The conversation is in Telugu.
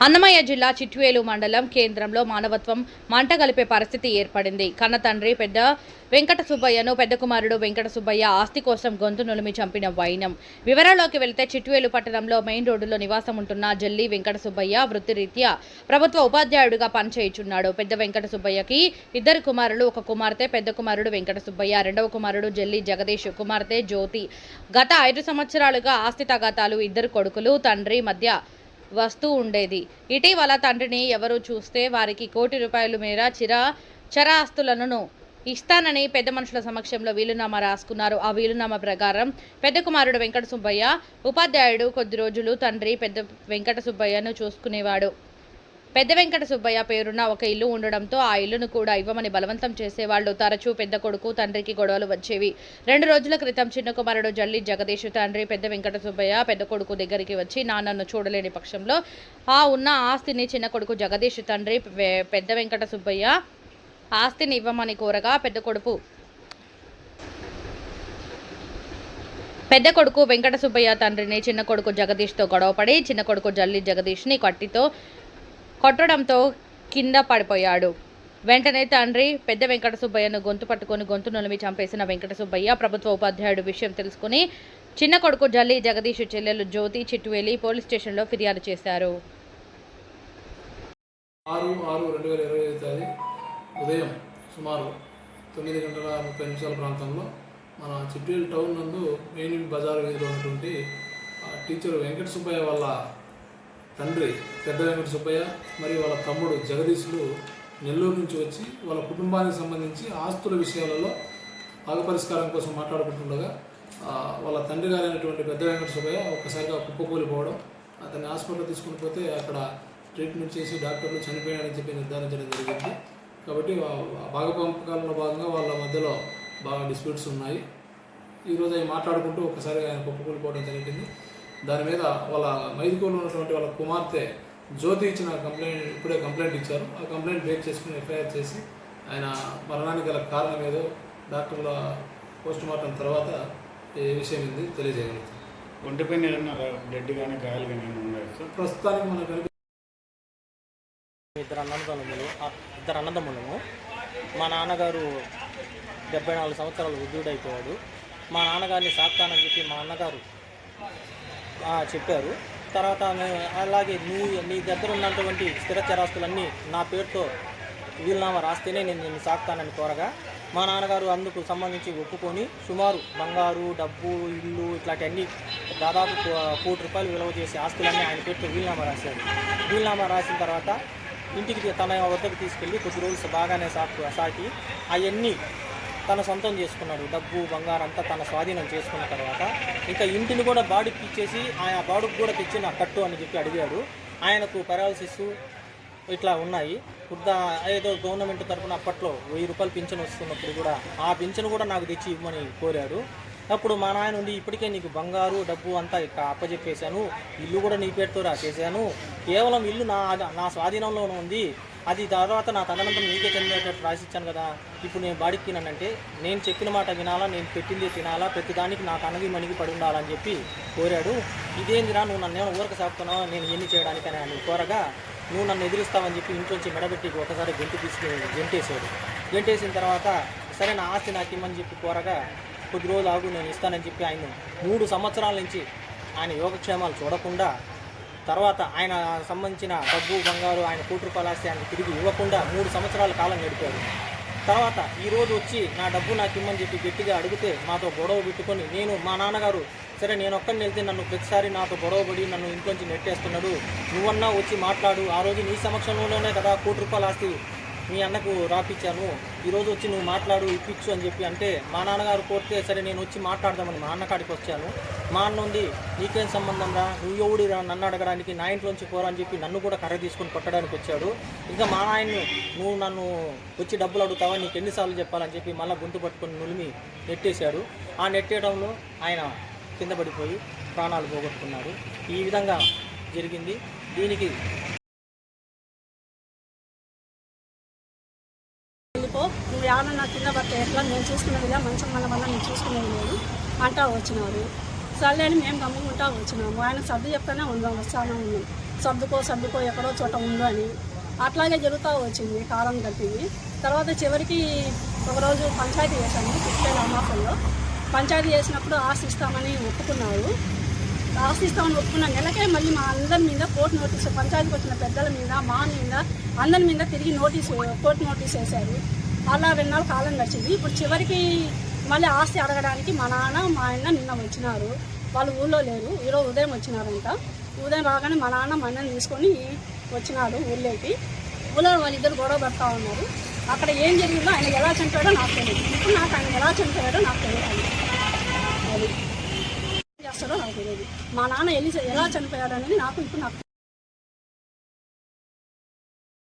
అన్నమయ్య జిల్లా చిట్వేలు మండలం కేంద్రంలో మానవత్వం మంటగలిపే పరిస్థితి ఏర్పడింది. కన్న తండ్రి పెద్ద వెంకట సుబ్బయ్యను పెద్ద కుమారుడు వెంకట సుబ్బయ్య ఆస్తి కోసం గొంతు నులిమి చంపిన వైనం. వివరాల్లోకి వెళ్తే చిట్వేలు పట్టణంలో మెయిన్ రోడ్డులో నివాసం ఉంటున్న జల్లి వెంకట సుబ్బయ్య వృత్తిరీత్యా ప్రభుత్వ ఉపాధ్యాయుడిగా పనిచేయుచున్నాడు. పెద్ద వెంకట సుబ్బయ్యకి ఇద్దరు కుమారులు, ఒక కుమార్తె. పెద్ద కుమారుడు వెంకట సుబ్బయ్య, రెండవ కుమారుడు జల్లి జగదీష్, కుమార్తె జ్యోతి. గత 5 సంవత్సరాలుగా ఆస్తి తగాదాలు ఇద్దరు కొడుకులు తండ్రి మధ్య వస్తూ ఉండేది. ఇటీవల తండ్రిని ఎవరు చూస్తే వారికి ₹1 కోటి మేర చరాస్తులను ఇస్తానని పెద్ద మనుషుల సమక్షంలో వీలునామా రాసుకున్నారు. ఆ వీలునామా ప్రకారం పెద్ద కుమారుడు వెంకట సుబ్బయ్య ఉపాధ్యాయుడు. కొద్ది రోజులు తండ్రి పెద్ద వెంకట సుబ్బయ్యను చూసుకునేవాడు. పెద్ద వెంకట సుబ్బయ్య పేరున్న ఒక ఇల్లు ఉండడంతో ఆ ఇల్లును కూడా ఇవ్వమని బలవంతం చేసేవాళ్లు. తరచూ పెద్ద కొడుకు తండ్రికి గొడవలు వచ్చేవి. 2 రోజుల క్రితం చిన్న కుమారుడు జల్లి జగదీష్ తండ్రి పెద్ద వెంకట సుబ్బయ్య పెద్ద కొడుకు దగ్గరికి వచ్చి నాన్నను చూడలేని పక్షంలో ఉన్న ఆస్తిని చిన్న కొడుకు జగదీష్ తండ్రి పెద్ద వెంకట సుబ్బయ్య ఆస్తిని ఇవ్వమని కోరగా పెద్ద కొడుకు వెంకట సుబ్బయ్య తండ్రిని చిన్న కొడుకు జగదీష్తో గొడవపడి చిన్న కొడుకు జల్లి జగదీష్ని కట్టితో కొట్టడంతో కింద పడిపోయాడు. వెంటనే తండ్రి పెద్ద వెంకట సుబ్బయ్యను గొంతు పట్టుకుని గొంతు నులిమి చంపేసిన వెంకట సుబ్బయ్య ప్రభుత్వ ఉపాధ్యాయుడు విషయం తెలుసుకుని చిన్న కొడుకు జల్లి జగదీష్ చెల్లెలు జ్యోతి చిట్టువేలి పోలీస్ స్టేషన్లో ఫిర్యాదు చేశారు. 6/6/2025 ఉదయం సుమారు 9:30 ప్రాంతంలో మన చిట్వేలు టౌన్ నందు మెయిన్ బజార్ వీధిలో ఉన్నటువంటి టీచర్ వెంకట సుబ్బయ్య వాళ్ళ తండ్రి పెద్ద వెంకట సుబ్బయ్య మరియు వాళ్ళ తమ్ముడు జగదీష్లు నెల్లూరు నుంచి వచ్చి వాళ్ళ కుటుంబానికి సంబంధించి ఆస్తుల విషయాలలో పరిష్కారం కోసం మాట్లాడుకుంటుండగా వాళ్ళ తండ్రి గారైనటువంటి పెద్ద వెంకట సుబ్బయ్య ఒక్కసారిగా కుప్పకూలిపోవడం, అతన్ని హాస్పిటల్ తీసుకుని పోతే అక్కడ ట్రీట్మెంట్ చేసి డాక్టర్లు చనిపోయాడని చెప్పి నిర్ధారించడం జరిగింది. కాబట్టి భాగపంపకాలలో భాగంగా వాళ్ళ మధ్యలో బాగా డిస్ప్యూట్స్ ఉన్నాయి. ఈరోజు అవి మాట్లాడుకుంటూ ఒక్కసారిగా ఆయన కుప్పకూలిపోవడం జరిగింది. దాని మీద వాళ్ళ మైదుకూరులో ఉన్నటువంటి వాళ్ళ కుమార్తె జ్యోతి ఇచ్చిన ఇప్పుడే కంప్లైంట్ ఇచ్చారు. ఆ కంప్లైంట్ బేస్ చేసుకుని ఎఫ్ఐఆర్ చేసి ఆయన మరణానికి గల కారణం ఏదో డాక్టర్ల పోస్ట్ మార్టం తర్వాత ఏ విషయం ఏంది తెలియజేయగలుగుతాం. ఒంటిపైన ఏదైనా బ్లడ్ కానీ గాయాలు కానీ ఉన్నాయి సార్? ప్రస్తుతానికి మనకు ఇద్దరు అన్నదమ్ములము. మా నాన్నగారు 74 సంవత్సరాలు వృద్ధుడైపోయాడు. మా నాన్నగారిని సాకుతానని చెప్పి మా అన్నగారు చెప్పారు. తర్వాత అలాగే నీ దగ్గర ఉన్నటువంటి స్థిర చరాస్తులన్నీ నా పేరుతో వీలునామా రాస్తేనే నేను నిన్ను సాకుతానని కోరగా మా నాన్నగారు అందుకు సంబంధించి ఒప్పుకొని సుమారు బంగారు, డబ్బు, ఇల్లు ఇట్లాంటివన్నీ దాదాపు ₹1 కోటి విలువ చేసే ఆస్తులన్నీ ఆయన పేరుతో వీలునామా రాశాడు. వీలునామా రాసిన తర్వాత ఇంటికి తన వద్దకు తీసుకెళ్ళి కొద్ది రోజులు బాగానే సాకి అవన్నీ తన సొంతం చేసుకున్నాడు. డబ్బు, బంగారం అంతా తన స్వాధీనం చేసుకున్న తర్వాత ఇంకా ఇంటిని కూడా బాడుకి ఇచ్చేసి ఆయన బాడుకు కూడా తెచ్చి నా కట్టు అని చెప్పి అడిగాడు. ఆయనకు పెరాలసిస్ ఇట్లా ఉన్నాయి. ఏదో గవర్నమెంట్ తరఫున అప్పట్లో ₹1000 పింఛను వస్తున్నప్పుడు కూడా ఆ పింఛను కూడా నాకు తెచ్చి ఇవ్వమని కోరాడు. అప్పుడు మా నాయన ఉండి ఇప్పటికే నీకు బంగారు, డబ్బు అంతా అప్పచెప్పేశాను, ఇల్లు కూడా నీ పేరుతో రాసేసాను, కేవలం ఇల్లు నా స్వాధీనంలోనే ఉంది, అది తర్వాత నా తదనంతరం నీకే చెందేటట్టు రాసిచ్చాను కదా, ఇప్పుడు నేను బాడికి తిన్నానంటే నేను చెప్పిన మాట వినాలా, నేను పెట్టింది తినాలా, ప్రతిదానికి నాకు అణగి మణిగి పడి ఉండాలని చెప్పి కోరాడు. ఇదేందిరా నువ్వు నన్ను ఏమైనా ఊరక సాపుతున్నావా నేను ఎన్ని చేయడానికని అని కోరగా నువ్వు నన్ను ఎదిరిస్తావని చెప్పి ఇంట్లోంచి మెడబెట్టి ఒకసారి గెంటేసిన తర్వాత సరే నా ఆస్తి నాకు ఇమ్మని చెప్పి కోరగా కొద్ది రోజులు ఆగు నేను ఇస్తానని చెప్పి ఆయన 3 సంవత్సరాల నుంచి ఆయన యోగక్షేమాలు చూడకుండా తర్వాత ఆయన సంబంధించిన డబ్బు, బంగారు ఆయన ₹1 కోటి ఆస్తి ఆయన తిరిగి ఇవ్వకుండా 3 సంవత్సరాల కాలం గడిపాడు. తర్వాత ఈరోజు వచ్చి నా డబ్బు నాకు ఇమ్మని చెప్పి గట్టిగా అడిగితే మాతో గొడవ పెట్టుకొని మా నాన్నగారు సరే నేను ఒక్కడిని వెళ్తే నన్ను ప్రతిసారి నాతో గొడవపడి నన్ను ఇంట్లోంచి నెట్టేస్తున్నాడు, నువ్వన్నా వచ్చి మాట్లాడు, ఆ రోజు నీ సమక్షంలోనే కదా ₹1 కోటి ఆస్తి మీ అన్నకు రాపిచ్చాను, ఈరోజు వచ్చి నువ్వు మాట్లాడు ఇప్పించు అని చెప్పి అంటే మా నాన్నగారు కోరితే సరే నేను వచ్చి మాట్లాడదామని మా అన్న కాడికి వచ్చాను. మా అన్న ఉంది నీకేం సంబంధం రా, నువ్వు ఎవడి నన్ను అడగడానికి, నా ఇంట్లోంచి పోరా అని చెప్పి నన్ను కూడా కర్ర తీసుకొని కొట్టడానికి వచ్చాడు. ఇంకా మా నాయన్ని నువ్వు నన్ను వచ్చి డబ్బులు అడుగుతావా, నీకు ఎన్నిసార్లు చెప్పాలని చెప్పి మళ్ళీ గొంతు పట్టుకొని నులిమి నెట్టేశాడు. ఆ నెట్టేయడంలో ఆయన కింద పడిపోయి ప్రాణాలు పోగొట్టుకున్నాడు. ఈ విధంగా జరిగింది. దీనికి నువ్వు ఏమన్నా నా కింద పడితే ఎట్లా నేను చూసుకునేదిగా మంచం మన వల్ల నేను చూసుకునేది లేదు అంటా వచ్చినారు. సర్లే అని మేము గమ్ముకుంటా వచ్చినాము. ఆయన సర్ది చెప్తానే వస్తానే ఉన్నాం. సర్దుకో ఎక్కడో చోట ఉండు అని అట్లాగే జరుగుతూ వచ్చింది, కాలం గడిపింది. తర్వాత చివరికి ఒకరోజు పంచాయతీ చేశాను చిట్వేలు అమాసంలో. పంచాయతీ చేసినప్పుడు ఆస్తి ఇస్తామని ఒప్పుకున్నారు. ఆస్తి ఇస్తామని ఒప్పుకున్న నెలకే మళ్ళీ మా అందరి మీద కోర్టు నోటీసు, పంచాయతీకి వచ్చిన పెద్దల మీద, మా మీద, అందరి మీద తిరిగి కోర్టు నోటీస్ వేశారు. అలా 2 నెలలు కాలం గడిచింది. ఇప్పుడు చివరికి మళ్ళీ ఆస్తి అడగడానికి మా నాన్న మా ఆయన నిన్న వచ్చినారు. వాళ్ళు ఊళ్ళో లేరు, ఈరోజు ఉదయం వచ్చినారంట. ఉదయం రాగానే మా నాన్న మా అన్నని తీసుకొని వచ్చినాడు ఊళ్ళోకి. ఊళ్ళో వాళ్ళిద్దరు గొడవ పడతా ఉన్నారు. అక్కడ ఏం జరిగిందో, ఆయన ఎలా చనిపోయాడో నాకు తెలియదు. ఇప్పుడు నాకు ఆయన ఎలా చనిపోయాడో నాకు తెలియదు. అది చేస్తాడో నాకు తెలియదు. మా నాన్న ఎలా చనిపోయాడు అనేది నాకు ఇప్పుడు